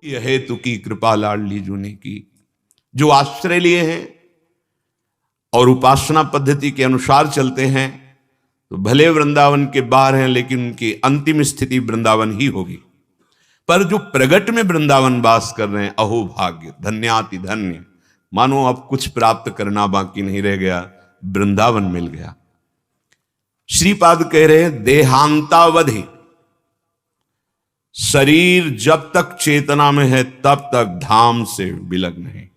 यह हेतु की कृपा लाडली जू ने की। जो आश्रय लिए हैं और उपासना पद्धति के अनुसार चलते हैं तो भले वृंदावन के बाहर हैं, लेकिन उनकी अंतिम स्थिति वृंदावन ही होगी। पर जो प्रगट में वृंदावन वास कर रहे हैं, अहो भाग्य, धन्याति धन्य, मानो अब कुछ प्राप्त करना बाकी नहीं रह गया, वृंदावन मिल गया। श्रीपाद कह रहे हैं देहांतावधि, शरीर जब तक चेतना में है तब तक धाम से विलग्न है।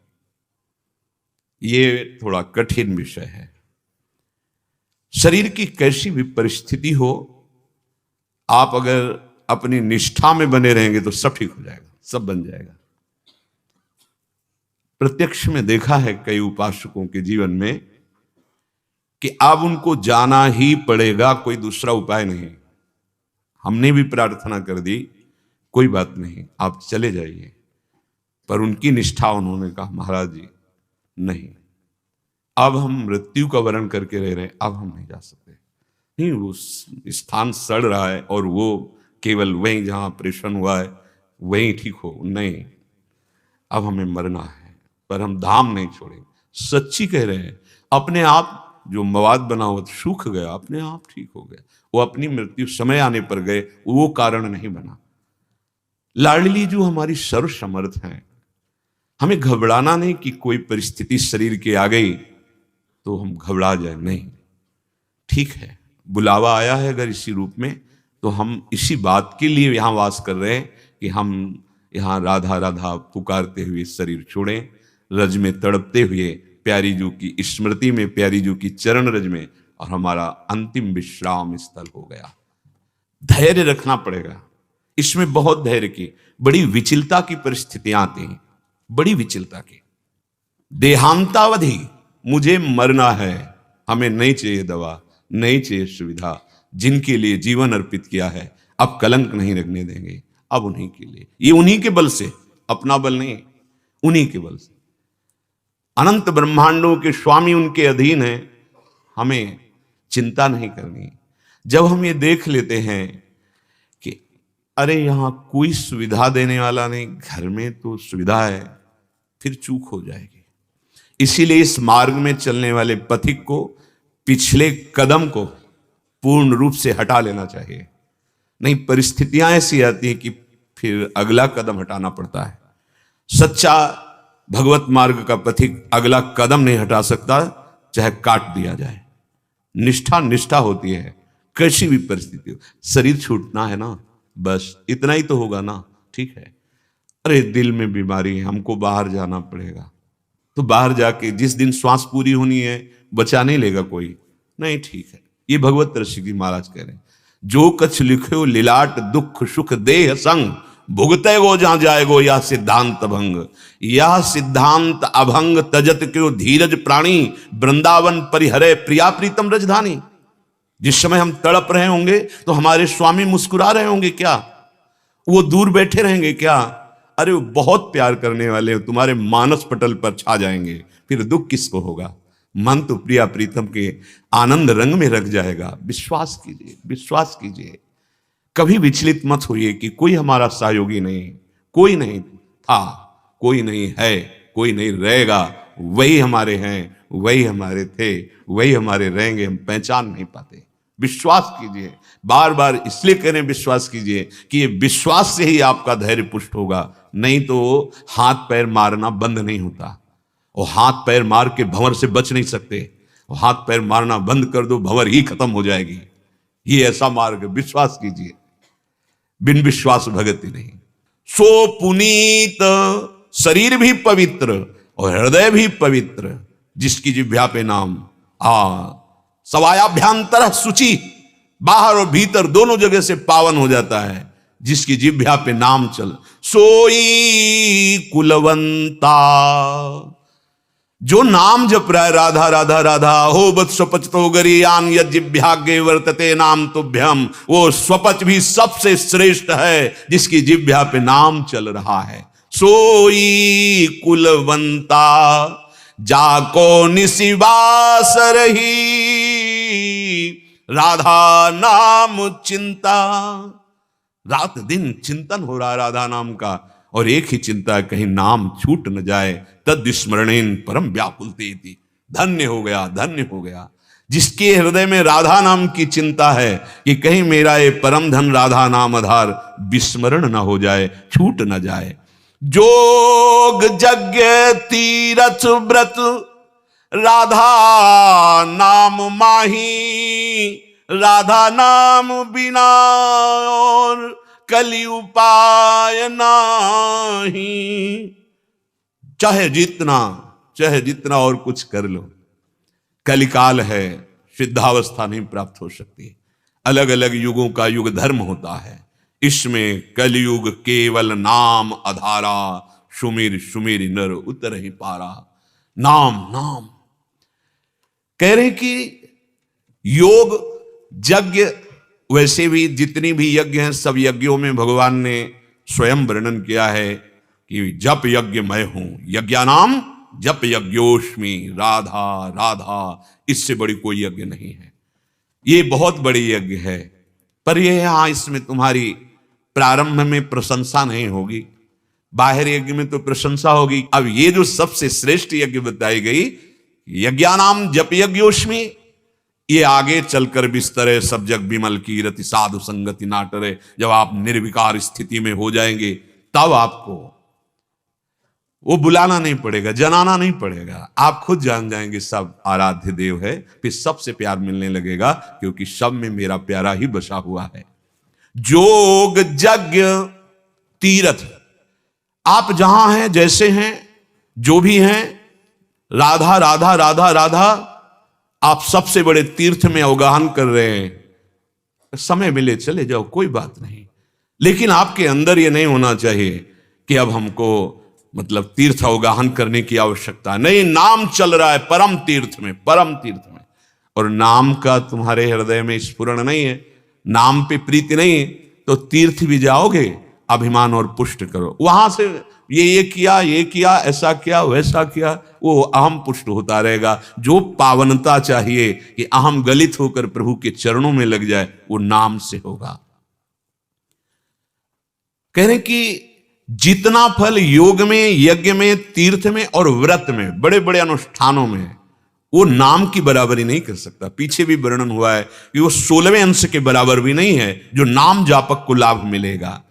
ये थोड़ा कठिन विषय है। शरीर की कैसी भी परिस्थिति हो, आप अगर अपनी निष्ठा में बने रहेंगे तो सब ठीक हो जाएगा, सब बन जाएगा। प्रत्यक्ष में देखा है कई उपासकों के जीवन में कि अब उनको जाना ही पड़ेगा, कोई दूसरा उपाय नहीं। हमने भी प्रार्थना कर दी, कोई बात नहीं आप चले जाइए, पर उनकी निष्ठा, उन्होंने कहा महाराज जी नहीं, अब हम मृत्यु का वरण करके रह रहे हैं, अब हम नहीं जा सकते। नहीं, वो स्थान सड़ रहा है और वो केवल वहीं जहां ऑपरेशन हुआ है वहीं ठीक हो, नहीं, अब हमें मरना है, पर हम धाम नहीं छोड़ेंगे। सच्ची कह रहे हैं। अपने आप जो मवाद बना हुआ सूख गया, अपने आप ठीक हो गया। वो अपनी मृत्यु समय आने पर गए, वो कारण नहीं बना। लाडली जो हमारी सर्वसमर्थ हैं, हमें घबराना नहीं कि कोई परिस्थिति शरीर के आ गई तो हम घबरा जाए, नहीं, ठीक है, बुलावा आया है अगर इसी रूप में, तो हम इसी बात के लिए यहां वास कर रहे हैं कि हम यहां राधा राधा पुकारते हुए शरीर छोड़ें, रज में तड़पते हुए प्यारी जू की स्मृति में, प्यारी जू की चरण रज में, और हमारा अंतिम विश्राम स्थल हो गया। धैर्य रखना पड़ेगा, इसमें बहुत धैर्य की, बड़ी विचलता की परिस्थितियां आती हैं, बड़ी विचलता की। देहांतावधि, मुझे मरना है, हमें नहीं चाहिए दवा, नहीं चाहिए सुविधा, जिनके लिए जीवन अर्पित किया है अब कलंक नहीं लगने देंगे, अब उन्हीं के लिए, ये उन्हीं के बल से, अपना बल नहीं, उन्हीं के बल से। अनंत ब्रह्मांडों के स्वामी उनके अधीन हैं, हमें चिंता नहीं करनी। जब हम ये देख लेते हैं कि अरे यहां कोई सुविधा देने वाला नहीं, घर में तो सुविधा है, फिर चूक हो जाएगी। इसीलिए इस मार्ग में चलने वाले पथिक को पिछले कदम को पूर्ण रूप से हटा लेना चाहिए, नहीं परिस्थितियां ऐसी आती हैं कि फिर अगला कदम हटाना पड़ता है। सच्चा भगवत मार्ग का पथिक अगला कदम नहीं हटा सकता, चाहे काट दिया जाए। निष्ठा निष्ठा होती है, कैसी भी परिस्थिति हो। शरीर छूटना है ना, बस इतना ही तो होगा ना, ठीक है। अरे दिल में बीमारी है, हमको बाहर जाना पड़ेगा, तो बाहर जाके जिस दिन श्वास पूरी होनी है बचा नहीं लेगा कोई, नहीं, ठीक है। ये भगवत ऋषि महाराज कह रहे हैं, जो कछ लिखे लीलाट दुख सुख देह संग, भुगते गो जहां जाएगो या सिद्धांत भंग, या सिद्धांत अभंग तजत क्यों धीरज प्राणी, वृंदावन परिहरे प्रिया प्रीतम रजधानी। जिस समय हम तड़प रहे होंगे तो हमारे स्वामी मुस्कुरा रहे होंगे क्या, वो दूर बैठे रहेंगे क्या? अरे वो बहुत प्यार करने वाले हो, तुम्हारे मानस पटल पर छा जाएंगे, फिर दुख किसको होगा? मन तो प्रिया प्रीतम के आनंद रंग में रख जाएगा। विश्वास कीजिए, विश्वास कीजिए, कभी विचलित मत होइए कि कोई हमारा सहयोगी नहीं, कोई नहीं था, कोई नहीं है, कोई नहीं रहेगा, वही हमारे हैं, वही हमारे थे, वही हमारे रहेंगे, हम पहचान नहीं पाते। विश्वास कीजिए, बार बार इसलिए कह रहे हैं विश्वास कीजिए कि ये विश्वास से ही आपका धैर्य पुष्ट होगा, नहीं तो हाथ पैर मारना बंद नहीं होता। और हाथ पैर मार के भंवर से बच नहीं सकते, और हाथ पैर मारना बंद कर दो भंवर ही खत्म हो जाएगी। ये ऐसा मार्ग, विश्वास कीजिए, बिन विश्वास भगति नहीं। सो पुनीत, शरीर भी पवित्र और हृदय भी पवित्र, जिसकी जिह्वा पे नाम सवायाभ्यांतर शुचि, बाहर और भीतर दोनों जगह से पावन हो जाता है, जिसकी जिह्वा पे नाम चल। सोई कुलवंता, जो नाम जप रहा है राधा राधा राधा, हो बत स्वपच तो गरियान यद जिह्वाग्रे वर्तते नाम तुभ्यम, वो स्वपच भी सबसे श्रेष्ठ है जिसकी जिह्वा पे नाम चल रहा है। सोई कुलवंता, जाको निशिवास रही, राधा नाम चिंता। रात दिन चिंतन हो रहा है राधा नाम का, और एक ही चिंता है कहीं नाम छूट न जाए। तद स्मरणेन परम व्याकुलते थी। धन्य हो गया, धन्य हो गया जिसके हृदय में राधा नाम की चिंता है कि कहीं मेरा ये परम धन राधा नाम आधार विस्मरण न हो जाए, छूट न जाए। जोग यज्ञ तीरथ व्रत राधा नाम माही, राधा नाम बिना और कलि उपाय नाही। चाहे जितना और कुछ कर लो, कलिकाल है, सिद्धावस्था नहीं प्राप्त हो सकती। अलग अलग युगों का युग धर्म होता है, इसमें कलयुग केवल नाम आधारा, सुमिर सुमिर नर उतर ही पारा। नाम नाम कह रहे कि योग यज्ञ, वैसे भी जितनी भी यज्ञ हैं सब यज्ञों में भगवान ने स्वयं वर्णन किया है कि जप यज्ञ मैं हूं, यज्ञानाम जप यज्ञोष्मी, राधा राधा, इससे बड़ी कोई यज्ञ नहीं है। ये बहुत बड़ी यज्ञ है, पर ये हाँ इसमें तुम्हारी प्रारंभ में प्रशंसा नहीं होगी, बाहर यज्ञ में तो प्रशंसा होगी। अब ये जो सबसे श्रेष्ठ यज्ञ बताई गई, यज्ञानाम जप यज्ञोष्मी, ये आगे चलकर बिस्तरे सब जग विमल की रति साधु संगति नाटरे, जब आप निर्विकार स्थिति में हो जाएंगे तब आपको वो बुलाना नहीं पड़ेगा, जनाना नहीं पड़ेगा, आप खुद जान जाएंगे सब आराध्य देव है। फिर सबसे प्यार मिलने लगेगा क्योंकि सब में मेरा प्यारा ही बसा हुआ है। जोग यज्ञ तीरथ, आप जहां हैं, जैसे हैं, जो भी हैं, राधा राधा राधा राधा, आप सबसे बड़े तीर्थ में अवगाहन कर रहे हैं। समय मिले चले जाओ, कोई बात नहीं, लेकिन आपके अंदर ये नहीं होना चाहिए कि अब हमको मतलब तीर्थ अवगाहन करने की आवश्यकता नहीं। नाम चल रहा है परम तीर्थ में, परम तीर्थ में, और नाम का तुम्हारे हृदय में स्फुरण नहीं है, नाम पे प्रीति नहीं है, तो तीर्थ भी जाओगे अभिमान और पुष्ट करो, वहां से ये किया, ऐसा किया, वैसा किया, वो अहम पुष्ट होता रहेगा। जो पावनता चाहिए कि अहम गलित होकर प्रभु के चरणों में लग जाए, वो नाम से होगा। कह रहे कि जितना फल योग में, यज्ञ में, तीर्थ में और व्रत में, बड़े बड़े अनुष्ठानों में, वो नाम की बराबरी नहीं कर सकता। पीछे भी वर्णन हुआ है कि वो 16वें अंश के बराबर भी नहीं है जो नाम जापक को लाभ मिलेगा।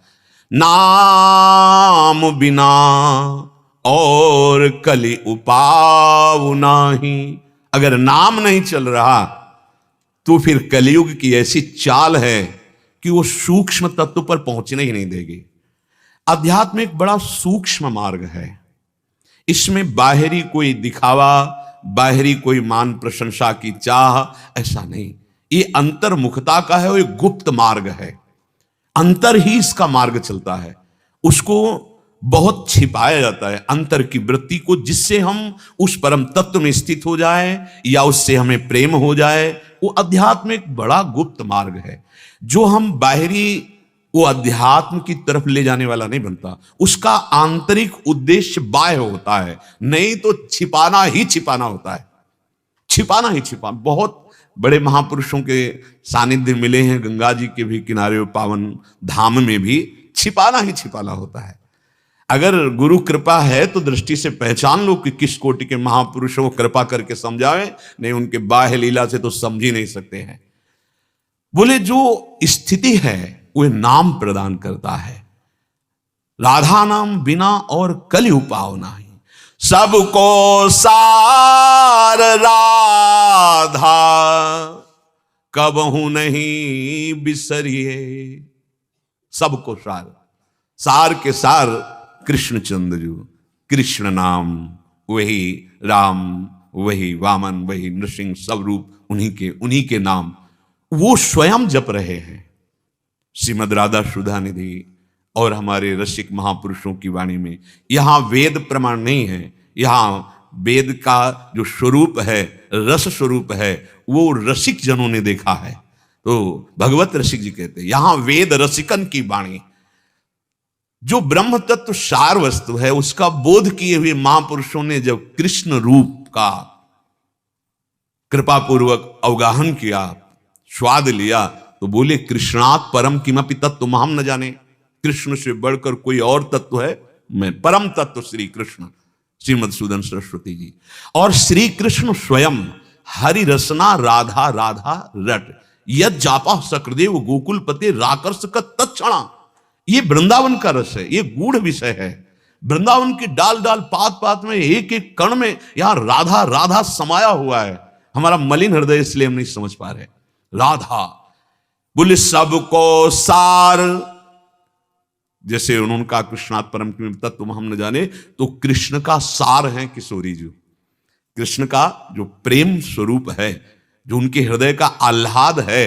नाम बिना और कलि उपाव नाही, अगर नाम नहीं चल रहा तो फिर कलयुग की ऐसी चाल है कि वो सूक्ष्म तत्व पर पहुंचने ही नहीं देगी। अध्यात्म एक बड़ा सूक्ष्म मार्ग है, इसमें बाहरी कोई दिखावा, बाहरी कोई मान प्रशंसा की चाह, ऐसा नहीं। ये अंतर्मुखता का है, वो एक गुप्त मार्ग है, अंतर ही इसका मार्ग चलता है। उसको बहुत छिपाया जाता है, अंतर की वृत्ति को, जिससे हम उस परम तत्व में स्थित हो जाए या उससे हमें प्रेम हो जाए। वो अध्यात्म एक बड़ा गुप्त मार्ग है जो हम बाहरी वो अध्यात्म की तरफ ले जाने वाला नहीं बनता। उसका आंतरिक उद्देश्य बाह्य होता है, नहीं तो छिपाना ही छिपाना होता है, छिपाना ही छिपाना। बहुत बड़े महापुरुषों के सानिध्य मिले हैं, गंगा जी के भी किनारे पावन धाम में भी छिपाना ही छिपाना होता है। अगर गुरु कृपा है तो दृष्टि से पहचान लो कि किस कोटि के महापुरुषों को कृपा करके समझावे, नहीं उनके बाह्य लीला से तो समझ ही नहीं सकते हैं। बोले जो स्थिति है वह नाम प्रदान करता है, राधा नाम बिना और कलि उपाव नाही, सबको सार राधा कबहू नहीं बिसरिए। सबको सार, सार के सार कृष्णचंद्र जी, कृष्ण नाम, वही राम, वही वामन, वही नृसिंह, सब रूप उन्हीं के नाम वो स्वयं जप रहे हैं। श्रीमद् राधा सुधा निधि और हमारे रसिक महापुरुषों की वाणी में यहां वेद प्रमाण नहीं है, यहां वेद का जो स्वरूप है, रस स्वरूप है, वो रसिक जनों ने देखा है। तो भगवत रसिक जी कहते हैं यहां वेद रसिकन की वाणी, जो ब्रह्म तत्व सार वस्तु है उसका बोध किए हुए महापुरुषों ने जब कृष्ण रूप का कृपा पूर्वक अवगाहन किया, स्वाद लिया, तो बोले कृष्णात् परम किमपि तत्व हम न जाने। कृष्ण से बढ़कर कोई और तत्व है में परम तत्व श्री कृष्ण श्रीमद्सूदन सरस्वती जी। और श्री कृष्ण स्वयं हरि रसना राधा राधा रट यद जापा सकृदेव गोकुलपति राकर्ष का तत्क्षणा। ये वृंदावन का रस है, ये गूढ़ विषय है। वृंदावन की डाल डाल पात पात में एक एक कण में यहां राधा राधा समाया हुआ है। हमारा मलिन हृदय इसलिए हम नहीं समझ पा रहे। राधा बोले सबको सार, जैसे उन्होंने कहा कृष्णात परम तत्व हम न जाने, तो कृष्ण का सार है किशोरी जी। कृष्ण का जो प्रेम स्वरूप है, जो उनके हृदय का आह्लाद है,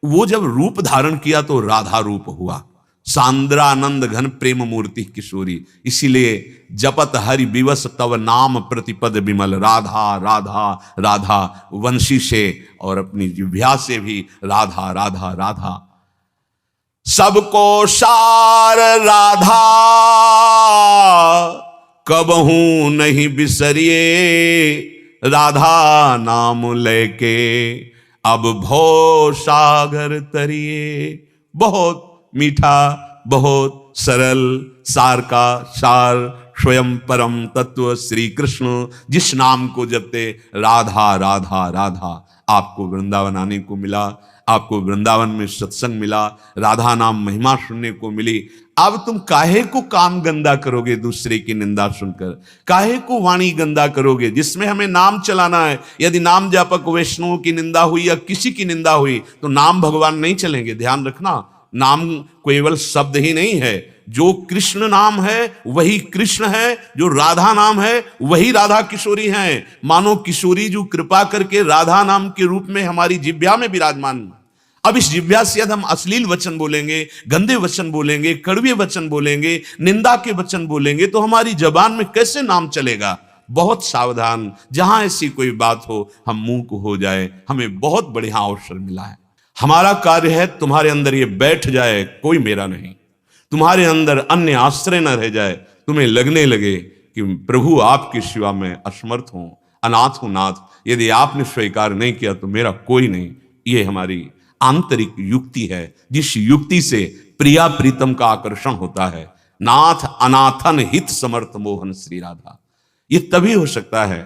वो जब रूप धारण किया तो राधा रूप हुआ। सांद्रानंद घन प्रेम मूर्ति किशोरी, इसीलिए जपत हरि विवश तव नाम प्रतिपद विमल। राधा राधा राधा वंशी से और अपनी जिह्वा से भी राधा राधा राधा। सबको सार राधा कबहू नहीं बिसरिए, राधा नाम लेके अब भव सागर तरिए। बहुत मीठा, बहुत सरल, सार का सार स्वयं परम तत्व श्री कृष्ण, जिस नाम को जपते राधा राधा राधा। आपको वृंदावन आने को मिला, आपको वृंदावन में सत्संग मिला, राधा नाम महिमा सुनने को मिली। अब तुम काहे को काम गंदा करोगे दूसरे की निंदा सुनकर? काहे को वाणी गंदा करोगे जिसमें हमें नाम चलाना है? यदि नाम जापक वैष्णवों की निंदा हुई या किसी की निंदा हुई तो नाम भगवान नहीं चलेंगे। ध्यान रखना, नाम केवल शब्द ही नहीं है। जो कृष्ण नाम है वही कृष्ण है, जो राधा नाम है वही राधा किशोरी है। मानो किशोरी जो कृपा करके राधा नाम के रूप में हमारी जिह्वा में विराजमान। अब इस जिह्वा से यदि हम अश्लील वचन बोलेंगे, गंदे वचन बोलेंगे, कड़वे वचन बोलेंगे, निंदा के वचन बोलेंगे तो हमारी जबान में कैसे नाम चलेगा? बहुत सावधान, जहां ऐसी कोई बात हो हम मूक हो जाए। हमें बहुत बढ़िया अवसर मिला है। हमारा कार्य है तुम्हारे अंदर ये बैठ जाए कोई मेरा नहीं, तुम्हारे अंदर अन्य आश्रय न रह जाए, तुम्हें लगने लगे कि प्रभु आपके सिवा में असमर्थ हूं, अनाथ हूं नाथ। यदि आपने स्वीकार नहीं किया तो मेरा कोई नहीं। ये हमारी आंतरिक युक्ति है, जिस युक्ति से प्रिया प्रीतम का आकर्षण होता है। नाथ अनाथन हित समर्थ मोहन श्री राधा। ये तभी हो सकता है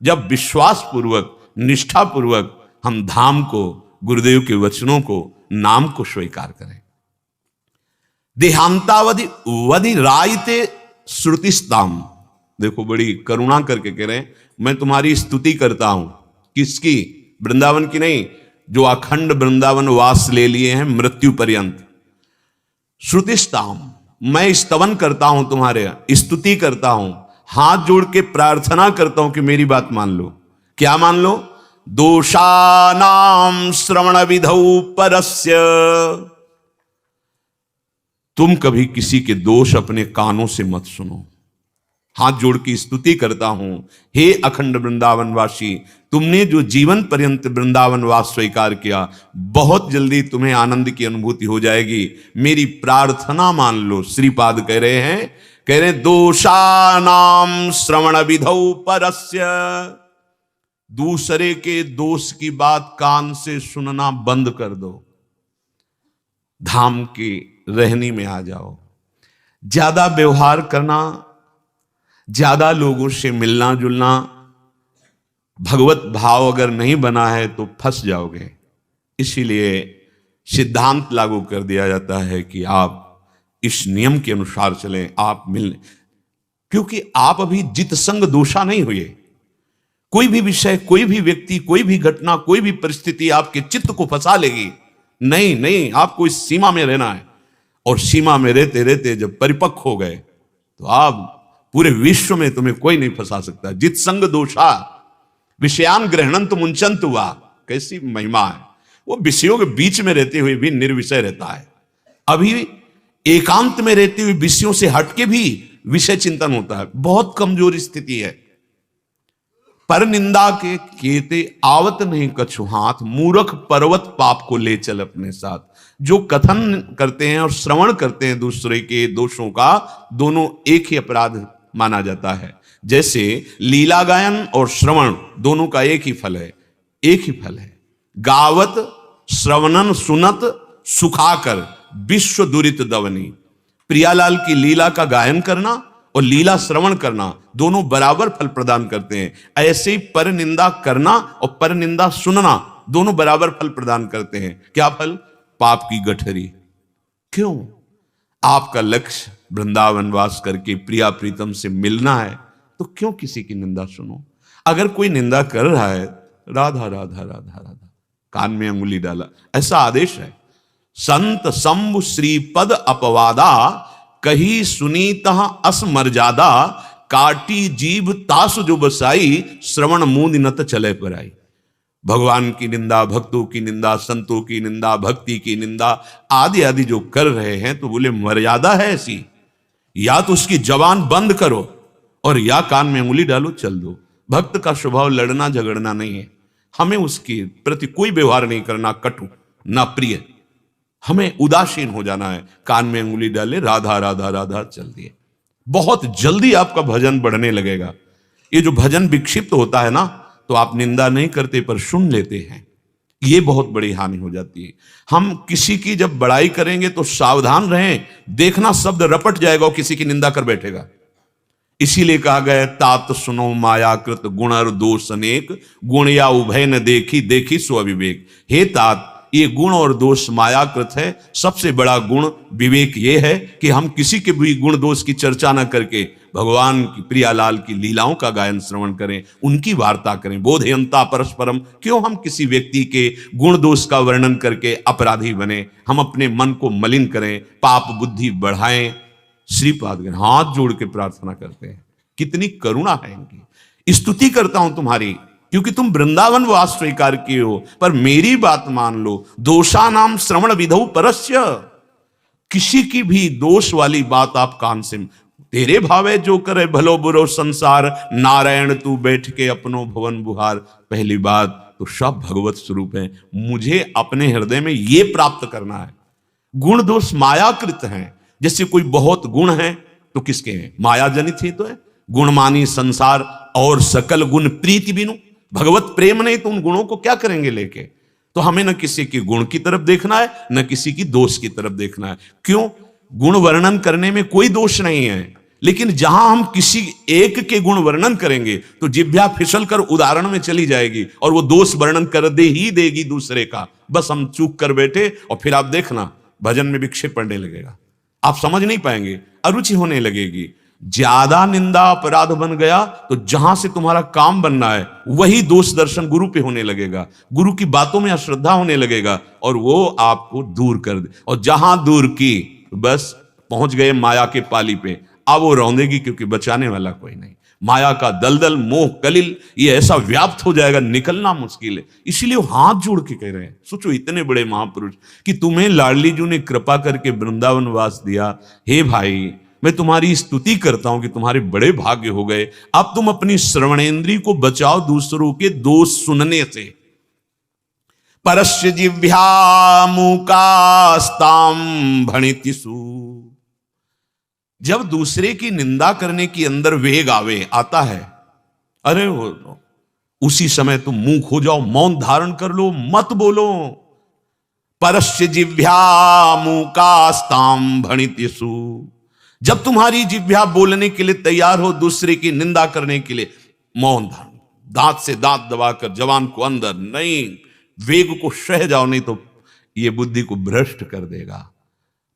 जब विश्वास पूर्वक, निष्ठा पूर्वक हम धाम को, गुरुदेव के वचनों को, नाम को स्वीकार करें। देहांतावधि वधि रायते श्रुतिस्ताम। देखो बड़ी करुणा करके कह रहे हैं, मैं तुम्हारी स्तुति करता हूं। किसकी? वृंदावन की नहीं, जो अखंड वृंदावन वास ले लिए हैं मृत्यु पर्यंत। श्रुतिस्ताम, मैं स्तवन करता हूं, तुम्हारे स्तुति करता हूं, हाथ जोड़ के प्रार्थना करता हूं कि मेरी बात मान लो। क्या मान लो? दोषानाम श्रवण विधौ परस्य। तुम कभी किसी के दोष अपने कानों से मत सुनो। हाथ जोड़ की स्तुति करता हूं, हे अखंड वृंदावनवासी, तुमने जो जीवन पर्यंत वृंदावनवास स्वीकार किया, बहुत जल्दी तुम्हें आनंद की अनुभूति हो जाएगी। मेरी प्रार्थना मान लो। श्रीपाद कह रहे हैं दोषानाम श्रवण विधौ परस्य। दूसरे के दोष की बात कान से सुनना बंद कर दो, धाम की रहनी में आ जाओ। ज्यादा व्यवहार करना, ज्यादा लोगों से मिलना जुलना, भगवत भाव अगर नहीं बना है तो फंस जाओगे। इसीलिए सिद्धांत लागू कर दिया जाता है कि आप इस नियम के अनुसार चलें। आप मिलने, क्योंकि आप अभी जित संग दोषा नहीं हुए। कोई भी विषय, कोई भी व्यक्ति, कोई भी घटना, कोई भी परिस्थिति आपके चित्त को फंसा लेगी। नहीं, आपको इस सीमा में रहना है। और सीमा में रहते रहते जब परिपक्व हो गए तो आप पूरे विश्व में तुम्हें कोई नहीं फंसा सकता। जित संग दोषा विषयान ग्रहणंत मुंचंत हुआ। कैसी महिमा है! वो विषयों के बीच में रहते हुए भी निर्विषय रहता है। अभी एकांत में रहते हुए विषयों से हटके भी विषय चिंतन होता है। बहुत कमजोर स्थिति है। पर निंदा के केते आवत नहीं कछु हाथ, मूर्ख पर्वत पाप को ले चल अपने साथ। जो कथन करते हैं और श्रवण करते हैं दूसरे के दोषों का, दोनों एक ही अपराध माना जाता है। जैसे लीला गायन और श्रवण दोनों का एक ही फल है, एक ही फल है। गावत श्रवणन सुनत सुखाकर विश्व दुरित दवनी। प्रियालाल की लीला का गायन करना और लीला श्रवण करना दोनों बराबर फल प्रदान करते हैं। ऐसे ही पर निंदा करना और पर निंदा सुनना दोनों बराबर फल प्रदान करते हैं। क्या फल? पाप की गठरी। क्यों? आपका लक्ष्य वृंदावन वास करके प्रिया प्रीतम से मिलना है, तो क्यों किसी की निंदा सुनो? अगर कोई निंदा कर रहा है, राधा राधा राधा राधा, कान में अंगुली डाला, ऐसा आदेश है। संत शंभु श्रीपद अपवादा, कही सुनीत असमर्यादा, काटी जीभ तासु जो बसाई, श्रवण मूंद नत चले पर आई। भगवान की निंदा, भक्तों की निंदा, संतों की निंदा, भक्ति की निंदा आदि आदि जो कर रहे हैं, तो बोले मर्यादा है ऐसी, या तो उसकी जबान बंद करो और या कान में उंगली डालो, चल दो। भक्त का स्वभाव लड़ना झगड़ना नहीं है। हमें उसके प्रति कोई व्यवहार नहीं करना कटु ना प्रिय, हमें उदासीन हो जाना है। कान में उंगली डाले, राधा राधा राधा, चल दिए। बहुत जल्दी आपका भजन बढ़ने लगेगा। ये जो भजन विक्षिप्त होता है ना, तो आप निंदा नहीं करते पर सुन लेते हैं, ये बहुत बड़ी हानि हो जाती है। हम किसी की जब बड़ाई करेंगे तो सावधान रहें, देखना शब्द रपट जाएगा और किसी की निंदा कर बैठेगा। इसीलिए कहा गया, तात सुनो मायाकृत गुण और दोष अनेक, गुण या उभय न देखी, देखी सो अविवेक। हे तात, ये गुण और दोष मायाकृत है। सबसे बड़ा गुण विवेक ये है कि हम किसी के भी गुण दोष की चर्चा न करके भगवान की प्रियालाल की लीलाओं का गायन श्रवण करें, उनकी वार्ता करें। बोधयंता परस्परम, क्यों हम किसी व्यक्ति के गुण दोष का वर्णन करके अपराधी बने, हम अपने मन को मलिन करें, पाप बुद्धि बढ़ाएं। श्रीपाद हाथ जोड़ के प्रार्थना करते हैं, कितनी करुणा है इनकी। स्तुति करता हूं तुम्हारी, क्योंकि तुम वृंदावन वास स्वीकार किए हो, पर मेरी बात मान लो। दोषा नाम श्रवण विधौ परस्य, किसी की भी दोष वाली बात आप कान से, तेरे भावे जो करे भलो बुरो संसार, नारायण तू बैठ के अपनो भवन बुहार। पहली बात तो सब भगवत स्वरूप है, मुझे अपने हृदय में ये प्राप्त करना है। गुण दोष मायाकृत हैं। जैसे कोई बहुत गुण है तो किसके हैं? माया जनित ही तो है। गुणमानी संसार और सकल गुण प्रीति बिनु, भगवत प्रेम नहीं तो उन गुणों को क्या करेंगे लेके। तो हमें न किसी के गुण की तरफ देखना है, न किसी की दोष की तरफ देखना है। क्यों? गुण वर्णन करने में कोई दोष नहीं है, लेकिन जहां हम किसी एक के गुण वर्णन करेंगे तो जिह्वा फिसल कर उदाहरण में चली जाएगी और वो दोष वर्णन कर दे ही देगी दूसरे का। बस हम चूक कर बैठे और फिर आप देखना भजन में विक्षेप पड़ने लगेगा, आप समझ नहीं पाएंगे, अरुचि होने लगेगी। ज्यादा निंदा अपराध बन गया तो जहां से तुम्हारा काम बनना है वही दोष दर्शन गुरु पे होने लगेगा, गुरु की बातों में अश्रद्धा होने लगेगा और वो आपको दूर कर दे। और जहां दूर की, बस पहुंच गए माया के पाली पे, अब वो रौंदेगी, क्योंकि बचाने वाला कोई नहीं। माया का दलदल मोह कलिल ये ऐसा व्याप्त हो जाएगा, निकलना मुश्किल है। इसीलिए वो हाथ जोड़ के कह रहे हैं। सोचो, इतने बड़े महापुरुष कि तुम्हें लाडली जी ने कृपा करके वृंदावन वास दिया। हे भाई, मैं तुम्हारी स्तुति करता हूं कि तुम्हारे बड़े भाग्य हो गए। अब तुम अपनी श्रवणेंद्रिय को बचाओ दूसरों के दोष सुनने से। परस्य जिह्वा मूकास्ताम भणितिषु, जब दूसरे की निंदा करने की अंदर वेग आता है, अरे उसी समय तुम मुंह हो जाओ, मौन धारण कर लो, मत बोलो। परस्य जिह्वा मूकास्ताम भणितिषु, जब तुम्हारी जिह्वा बोलने के लिए तैयार हो, दूसरे की निंदा करने के लिए, मौन धारण, दांत से दांत दबाकर जवान को अंदर नहीं, वेग को सह जाओ, नहीं तो ये बुद्धि को भ्रष्ट कर देगा।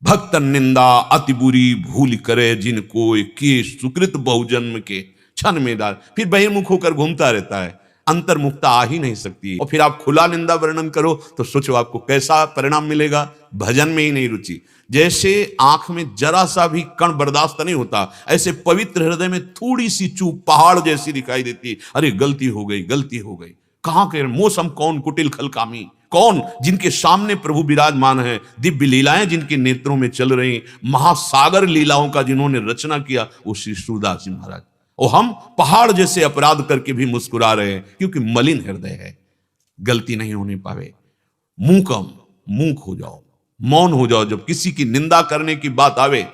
भक्त निंदा अति बुरी भूल करे, जिनको के सुकृत बहुजन्म के क्षण में डाल। फिर बहिर्मुख होकर घूमता रहता है, अंतर्मुखता आ ही नहीं सकती। और फिर आप खुला निंदा वर्णन करो तो सोचो आपको कैसा परिणाम मिलेगा। भजन में ही नहीं रुचि। जैसे आंख में जरा सा भी कण बर्दाश्त नहीं होता, ऐसे पवित्र हृदय में थोड़ी सी चूक पहाड़ जैसी दिखाई देती। अरे गलती हो गई, गलती हो गई। कहां के मौसम कौन, कुटिल खलकामी कौन, जिनके सामने प्रभु विराजमान है, दिव्य लीलाएं जिनके नेत्रों में चल रही, महासागर लीलाओं का जिन्होंने रचना किया, वो श्री सूरदास जी महाराज। और हम पहाड़ जैसे अपराध करके भी मुस्कुरा रहे हैं, क्योंकि मलिन हृदय है, गलती नहीं होने पावे। मूक हो जाओ, मौन हो जाओ। जब किसी की निंदा करने की बात आवे,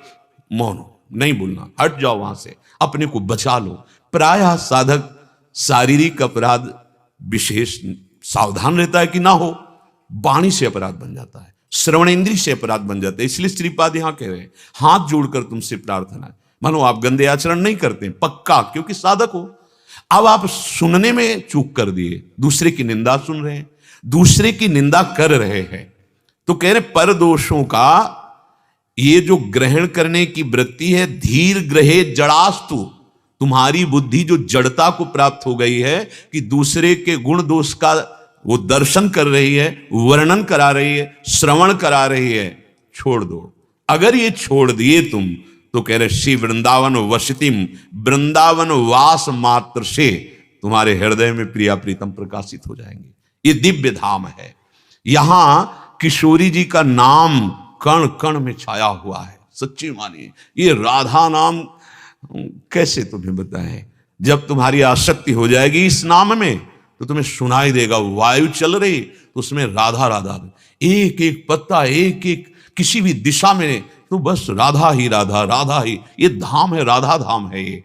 मौन हो, नहीं बोलना, हट जाओ वहां से, अपने को बचा लो। प्रायः साधक शारीरिक अपराध विशेष सावधान रहता है कि ना हो, वाणी से अपराध बन जाता है, श्रवण इंद्रिय से अपराध बन जाता है। इसलिए श्रीपाद यहां कह रहे हैं, हाथ जोड़कर तुमसे प्रार्थना है, मानो आप गंदे आचरण नहीं करते पक्का, क्योंकि साधक हो। अब आप सुनने में चूक कर दिए, दूसरे की निंदा सुन रहे हैं, दूसरे की निंदा कर रहे हैं, तो कह रहे पर दोषों का ये जो ग्रहण करने की वृत्ति है, धीर ग्रहे जड़ास्तु, तुम्हारी बुद्धि जो जड़ता को प्राप्त हो गई है कि दूसरे के गुण दोष का वो दर्शन कर रही है, वर्णन करा रही है, श्रवण करा रही है, छोड़ दो। अगर ये छोड़ दिए तुम तो कह रहे श्री वृंदावन वसतिम, वृंदावन वास मात्र से तुम्हारे हृदय में प्रिया प्रीतम प्रकाशित हो जाएंगे। ये दिव्य धाम है। यहां किशोरी जी का नाम कण कण में छाया हुआ है। सच्ची मानिए, ये राधा नाम कैसे तुम्हें बताएं, जब तुम्हारी आसक्ति हो जाएगी इस नाम में तो तुम्हें सुनाई देगा, वायु चल रही तो उसमें राधा राधा, एक एक पत्ता, एक एक किसी भी दिशा में तो बस राधा ही राधा, राधा ही। ये धाम है, राधा धाम है ये।